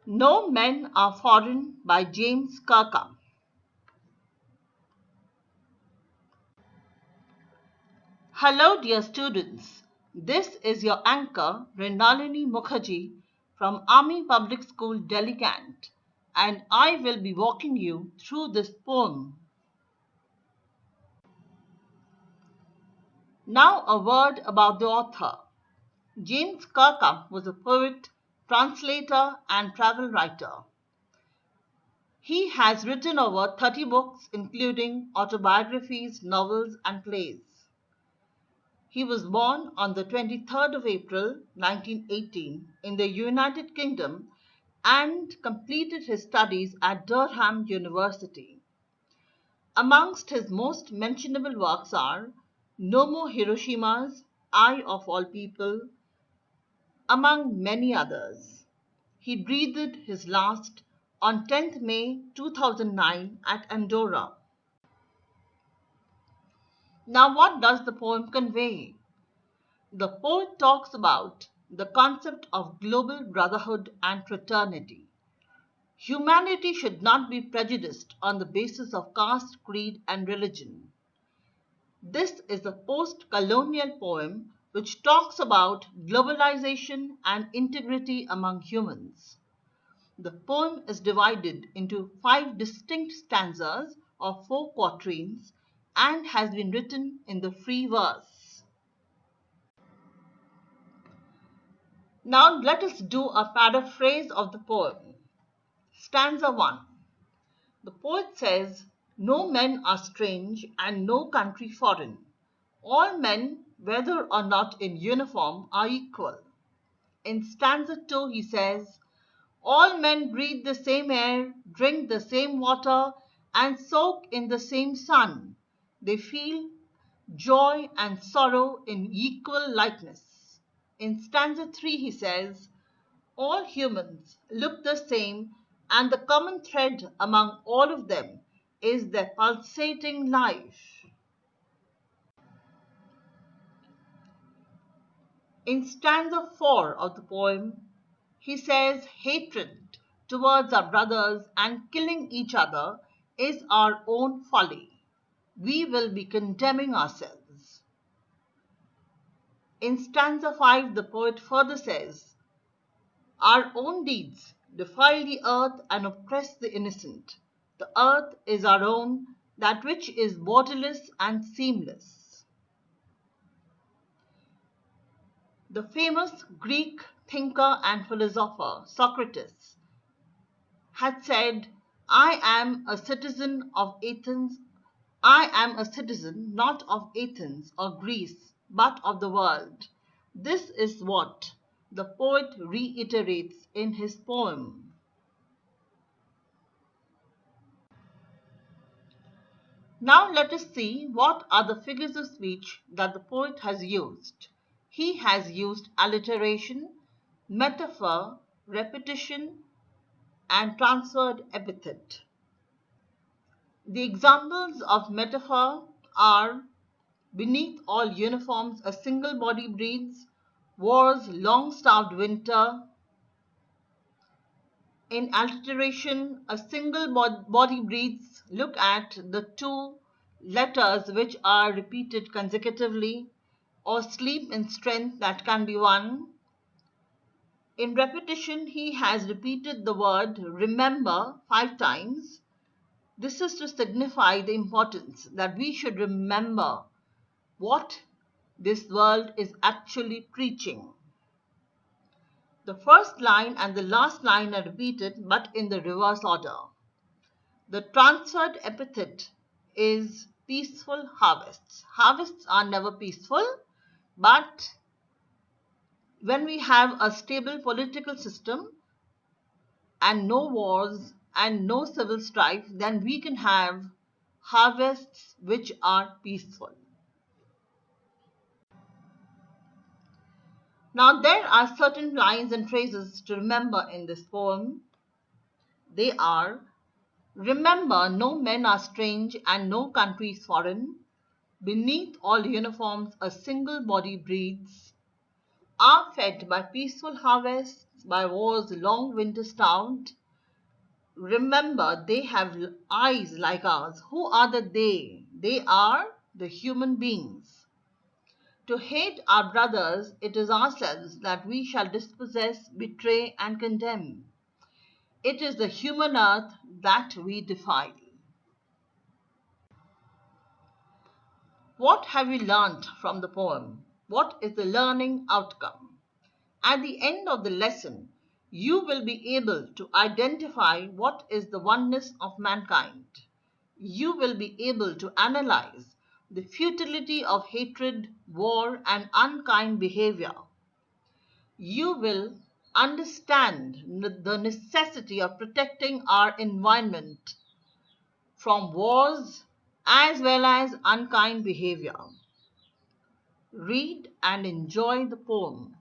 No Men Are Foreign by James Kirkup. Hello dear students, this is your anchor MRINALINI Mukherjee from Army Public School Delhi Cantt, and I will be walking you through this poem. Now a word about the author. James Kirkup was a poet, translator and travel writer. He has written over 30 books including autobiographies, novels and plays. He was born on the 23rd of April 1918 in the United Kingdom and completed his studies at Durham University. Amongst his most mentionable works are No More Hiroshimas, I of All People, among many others. He breathed his last on 10th May 2009 at Andorra. Now, what does the poem convey? The poet talks about the concept of global brotherhood and fraternity. Humanity should not be prejudiced on the basis of caste, creed, and religion. This is a post-colonial poem which talks about globalization and integrity among humans. The poem is divided into 5 distinct stanzas of 4 quatrains and has been written in the free verse. Now let us do a paraphrase of the poem. Stanza 1. The poet says, No men are strange and no country foreign. All men, whether or not in uniform, are equal. In stanza 2 he says, All men breathe the same air, drink the same water, and soak in the same sun. They feel joy and sorrow in equal likeness. In stanza 3 he says, All humans look the same, and the common thread among all of them is their pulsating life. In stanza 4 of the poem, he says hatred towards our brothers and killing each other is our own folly. We will be condemning ourselves. In stanza 5, the poet further says, Our own deeds defile the earth and oppress the innocent. The earth is our own, that which is borderless and seamless. The famous Greek thinker and philosopher Socrates had said, I am a citizen of Athens. I am a citizen not of Athens or Greece, but of the world. This is what the poet reiterates in his poem. Now let us see what are the figures of speech that the poet has used. He has used alliteration, metaphor, repetition, and transferred epithet. The examples of metaphor are beneath all uniforms a single body breathes, war's long-starved winter. In alliteration, a single body breathes. Look at the 2 letters which are repeated consecutively, or sleep in strength, that can be one. In repetition, he has repeated the word remember 5 times. This is to signify the importance that we should remember what this world is actually preaching. The first line and the last line are repeated but in the reverse order. The transferred epithet is peaceful harvests. Harvests are never peaceful, but when we have a stable political system and no wars and no civil strife, then we can have harvests which are peaceful. Now there are certain lines and phrases to remember in this poem. They are, remember no men are strange and no country is foreign. Beneath all uniforms a single body breathes. are fed by peaceful harvests, by war's long winter starved. Remember, they have eyes like ours. Who are the they? They are the human beings. To hate our brothers, it is ourselves that we shall dispossess, betray, and condemn. It is the human earth that we defile. What have you learnt from the poem? What is the learning outcome? At the end of the lesson, you will be able to identify what is the oneness of mankind. You will be able to analyze the futility of hatred, war, and unkind behavior. You will understand the necessity of protecting our environment from wars as well as unkind behavior. Read and enjoy the poem.